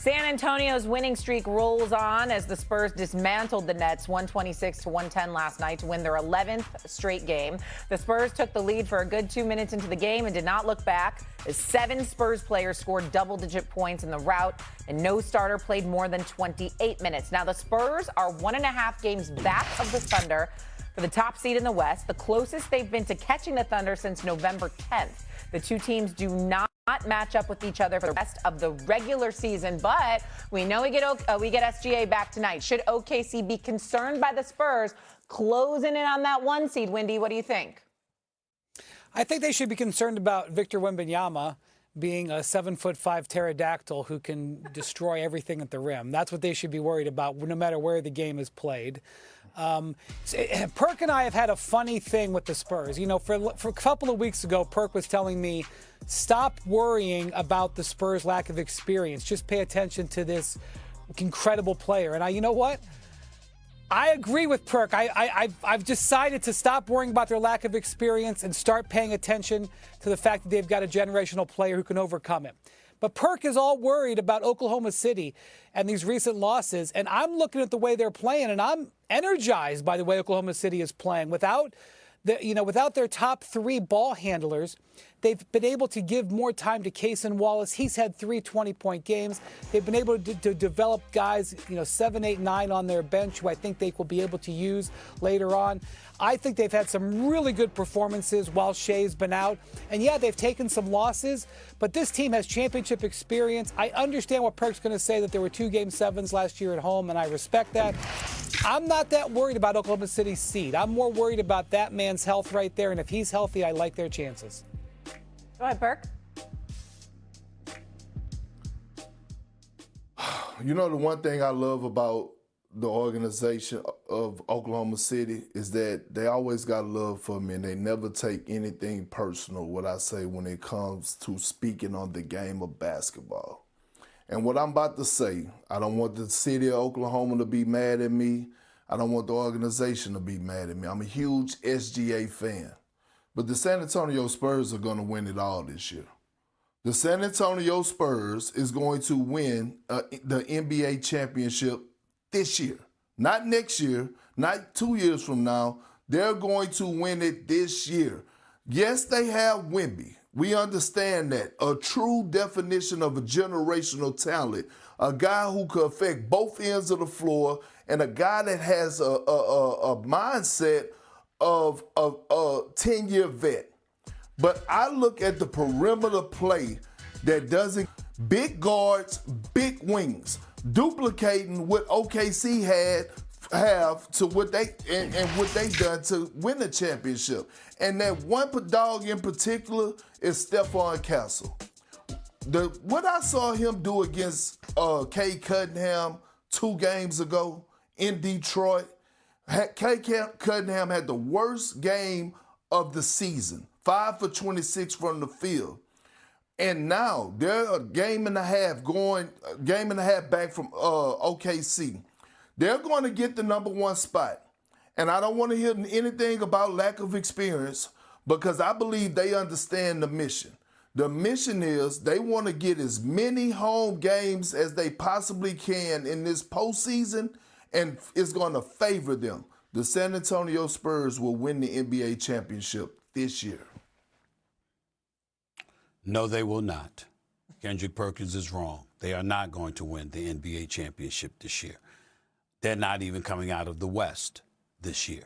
San Antonio's winning streak rolls on as the Spurs dismantled the Nets 126-110 last night to win their 11th straight game. The Spurs took the lead for a good 2 minutes into the game and did not look back as 7 Spurs players scored double-digit points in the rout, and no starter played more than 28 minutes. Now, the Spurs are 1.5 games back of the Thunder for the top seed in the West, the closest they've been to catching the Thunder since November 10th. The two teams do not match up with each other for the rest of the regular season, but we know we get SGA back tonight. Should OKC be concerned by the Spurs closing in on that 1 seed? Wendy, what do you think? I think they should be concerned about Victor Wembanyama being a 7'5" pterodactyl who can destroy everything at the rim. That's what they should be worried about, no matter where the game is played. Perk and I have had a funny thing with the Spurs. You know, for a couple of weeks ago, Perk was telling me, stop worrying about the Spurs' lack of experience. Just pay attention to this incredible player. And you know what? I agree with Perk. I've decided to stop worrying about their lack of experience and start paying attention to the fact that they've got a generational player who can overcome it. But Perk is all worried about Oklahoma City and these recent losses. And I'm looking at the way they're playing, and I'm energized by the way Oklahoma City is playing. Without their top 3 ball handlers, they've been able to give more time to Cason Wallace. He's had 3 20-point games. They've been able to develop guys, 7, 8, 9 on their bench who I think they will be able to use later on. I think they've had some really good performances while Shea's been out. And yeah, they've taken some losses, but this team has championship experience. I understand what Perk's going to say, that there were 2 Game 7s last year at home, and I respect that. I'm not that worried about Oklahoma City's seed. I'm more worried about that man's health right there, and if he's healthy, I like their chances. Go ahead, Perk. You know, the one thing I love about the organization of Oklahoma City is that they always got love for me, and they never take anything personal, what I say, when it comes to speaking on the game of basketball. And what I'm about to say, I don't want the city of Oklahoma to be mad at me. I don't want the organization to be mad at me. I'm a huge SGA fan. But the San Antonio Spurs are going to win it all this year. The San Antonio Spurs is going to win the NBA championship this year. Not next year, not 2 years from now. They're going to win it this year. Yes, they have Wemby. We understand that. A true definition of a generational talent. A guy who could affect both ends of the floor, and a guy that has a mindset of a 10-year vet. But I look at the perimeter play that doesn't, big guards, big wings, duplicating what OKC have to what they and what they done to win the championship. And that one dog in particular is Stephon Castle. What I saw him do against Cade Cunningham 2 games ago in Detroit, Cade Cunningham had the worst game of the season, 5 for 26 from the field. And now they're a game and a half back from OKC. They're going to get the number 1 spot. And I don't want to hear anything about lack of experience, because I believe they understand the mission. The mission is they want to get as many home games as they possibly can in this postseason, and it's going to favor them. The San Antonio Spurs will win the NBA championship this year. No, they will not. Kendrick Perkins is wrong. They are not going to win the NBA championship this year. They're not even coming out of the West this year.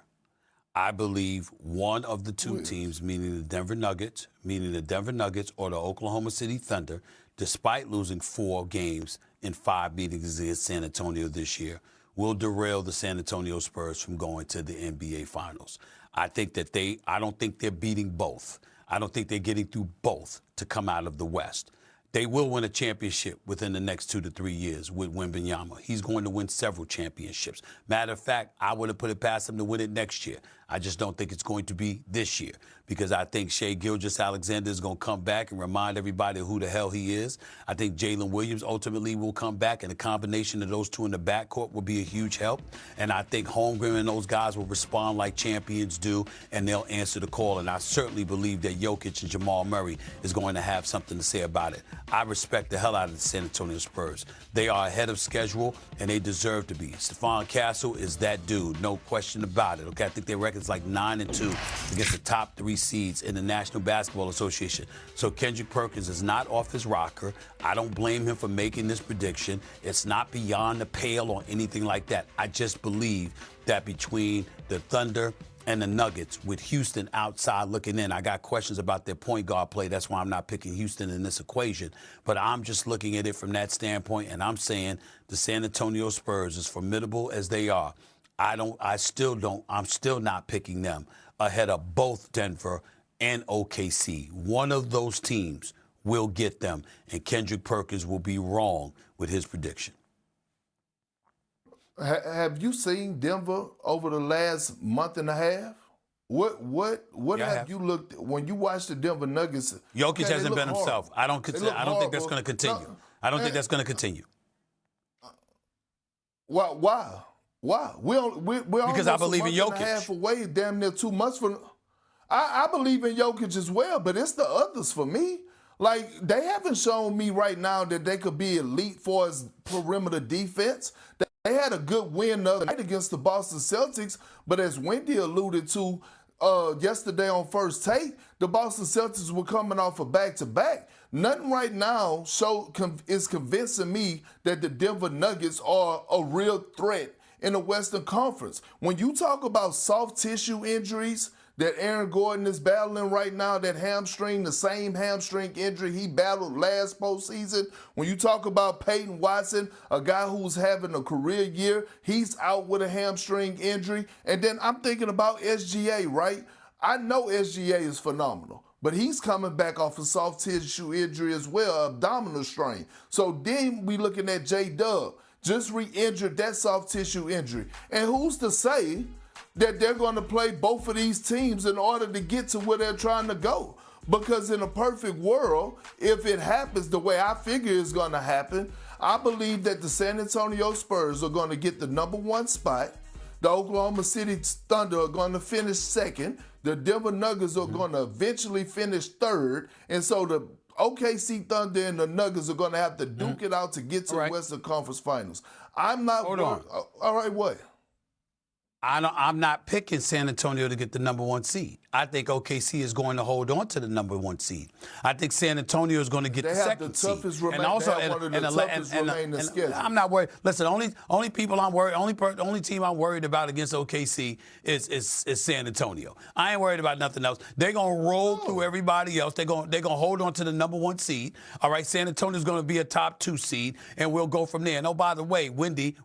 I believe one of the 2 teams, meaning the Denver Nuggets or the Oklahoma City Thunder, despite losing 4 games in 5 meetings against San Antonio this year, will derail the San Antonio Spurs from going to the NBA Finals. I don't think they're beating both. I don't think they're getting through both to come out of the West. They will win a championship within the next 2 to 3 years with Wembanyama. He's going to win several championships. Matter of fact, I would have put it past him to win it next year. I just don't think it's going to be this year because I think Shai Gilgeous-Alexander is going to come back and remind everybody who the hell he is. I think Jalen Williams ultimately will come back, and a combination of those two in the backcourt will be a huge help. And I think Holmgren and those guys will respond like champions do, and they'll answer the call. And I certainly believe that Jokic and Jamal Murray is going to have something to say about it. I respect the hell out of the San Antonio Spurs. They are ahead of schedule, and they deserve to be. Stephon Castle is that dude, no question about it. Okay, I think their record's like 9-2 against the top 3 seeds in the National Basketball Association. So Kendrick Perkins is not off his rocker. I don't blame him for making this prediction. It's not beyond the pale or anything like that. I just believe that between the Thunder and the Nuggets, with Houston outside looking in, I got questions about their point guard play. That's why I'm not picking Houston in this equation. But I'm just looking at it from that standpoint, and I'm saying the San Antonio Spurs, as formidable as they are, I'm still not picking them ahead of both Denver and OKC. One of those teams will get them, and Kendrick Perkins will be wrong with his prediction. Have you seen Denver over the last month and a half? What have you looked when you watch the Denver Nuggets? Jokic hasn't been himself. I don't think that's going to continue. No, I don't think that's going to continue. Why? We're because I believe in Jokic. Half away, damn near 2 months from. I believe in Jokic as well, but it's the others for me. Like, they haven't shown me right now that they could be elite for his perimeter defense. They had a good win the other night against the Boston Celtics, but as Wendy alluded to yesterday on First Take, the Boston Celtics were coming off a back-to-back. Nothing right now is convincing me that the Denver Nuggets are a real threat in the Western Conference. When you talk about soft tissue injuries that Aaron Gordon is battling right now, that hamstring, the same hamstring injury he battled last postseason. When you talk about Peyton Watson, a guy who's having a career year, he's out with a hamstring injury. And then I'm thinking about SGA, right? I know SGA is phenomenal, but he's coming back off a soft tissue injury as well, abdominal strain. So then we looking at J-Dub, just re-injured that soft tissue injury. And who's to say that they're going to play both of these teams in order to get to where they're trying to go? Because in a perfect world, if it happens the way I figure it's going to happen, I believe that the San Antonio Spurs are going to get the #1 spot. The Oklahoma City Thunder are going to finish second. The Denver Nuggets are going to eventually finish third. And so the OKC Thunder and the Nuggets are going to have to duke it out to get to the Western Conference Finals. I'm not. Hold on. All right, what? I'm not picking San Antonio to get the #1 seed. I think OKC is going to hold on to the #1 seed. I think San Antonio is going to get the second seed. And also, I'm not worried. Listen, only people I'm worried, only team I'm worried about against OKC is San Antonio. I ain't worried about nothing else. They're gonna roll through everybody else. They're gonna hold on to the #1 seed. All right, San Antonio's going to be a top 2 seed, and we'll go from there. And oh, by the way, Wendy,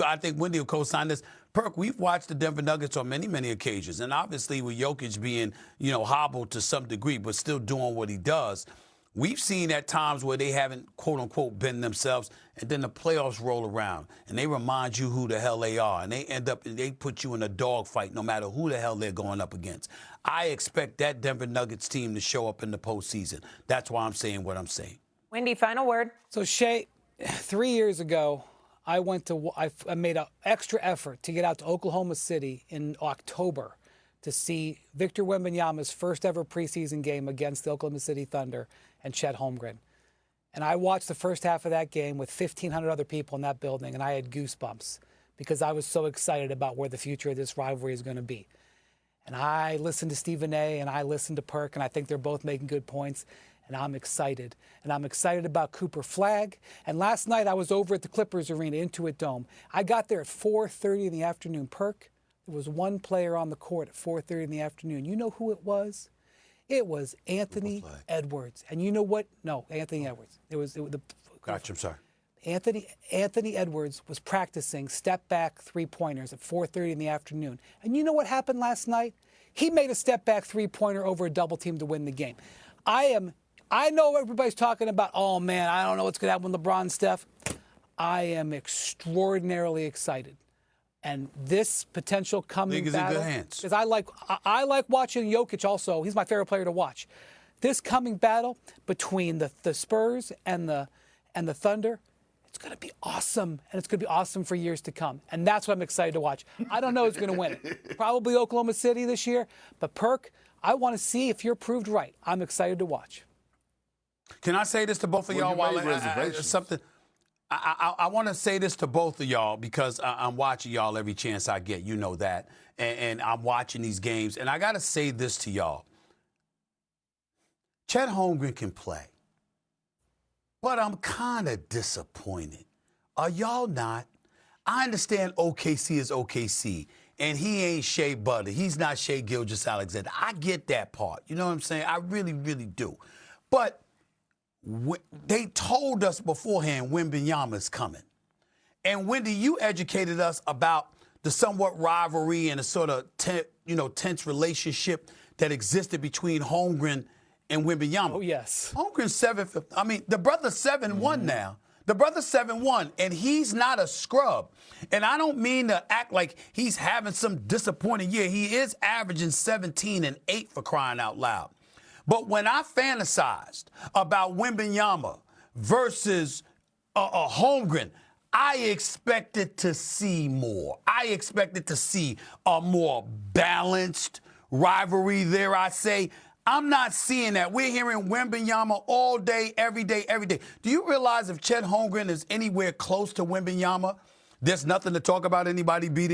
I think Wendy will co-sign this. Perk, we've watched the Denver Nuggets on many, many occasions, and obviously with Jokic being, hobbled to some degree, but still doing what he does, we've seen at times where they haven't, quote-unquote, been themselves, and then the playoffs roll around, and they remind you who the hell they are, and they put you in a dogfight no matter who the hell they're going up against. I expect that Denver Nuggets team to show up in the postseason. That's why I'm saying what I'm saying. Wendy, final word. So, Shai, 3 years ago, I made an extra effort to get out to Oklahoma City in October to see Victor Wembanyama's first ever preseason game against the Oklahoma City Thunder and Chet Holmgren. And I watched the first half of that game with 1,500 other people in that building, and I had goosebumps because I was so excited about where the future of this rivalry is going to be. And I listened to Stephen A. and I listened to Perk, and I think they're both making good points. And I'm excited. And I'm excited about Cooper Flagg. And last night I was over at the Clippers Arena, Intuit Dome. I got there at 4:30 in the afternoon. Perk, there was one player on the court at 4:30 in the afternoon. You know who it was? It was Anthony Edwards. And you know what? No, Anthony Edwards. Gotcha, I'm sorry. Anthony Edwards was practicing step-back three-pointers at 4:30 in the afternoon. And you know what happened last night? He made a step-back three-pointer over a double team to win the game. I know everybody's talking about, oh, man, I don't know what's going to happen with LeBron and Steph. I am extraordinarily excited And this potential coming League is in battle, good hands. because I like watching Jokic also. He's my favorite player to watch. This coming battle between the Spurs and the Thunder, it's going to be awesome, and it's going to be awesome for years to come. And that's what I'm excited to watch. I don't know who's going to win it. Probably Oklahoma City this year, but Perk, I want to see if you're proved right. I'm excited to watch. Can I say this to both of y'all while something? I want to say this to both of y'all because I'm watching y'all every chance I get. You know that. And I'm watching these games. And I got to say this to y'all. Chet Holmgren can play. But I'm kind of disappointed. Are y'all not? I understand OKC is OKC. And he ain't Shea Butter. He's not Shea Gilgeous-Alexander. I get that part. You know what I'm saying? I really, really do. But they told us beforehand Wemby is coming. And Wendy, you educated us about the somewhat rivalry and a sort of tense relationship that existed between Holmgren and Wemby. Oh, yes. Holmgren's 7', I mean, the brother's 7'1" now. The brother's 7'1", and he's not a scrub. And I don't mean to act like he's having some disappointing year. He is averaging 17 and 8 for crying out loud. But when I fantasized about Wemby versus Holmgren, I expected to see more. I expected to see a more balanced rivalry there, I say. I'm not seeing that. We're hearing Wemby all day, every day, every day. Do you realize if Chet Holmgren is anywhere close to Wemby, there's nothing to talk about anybody beating?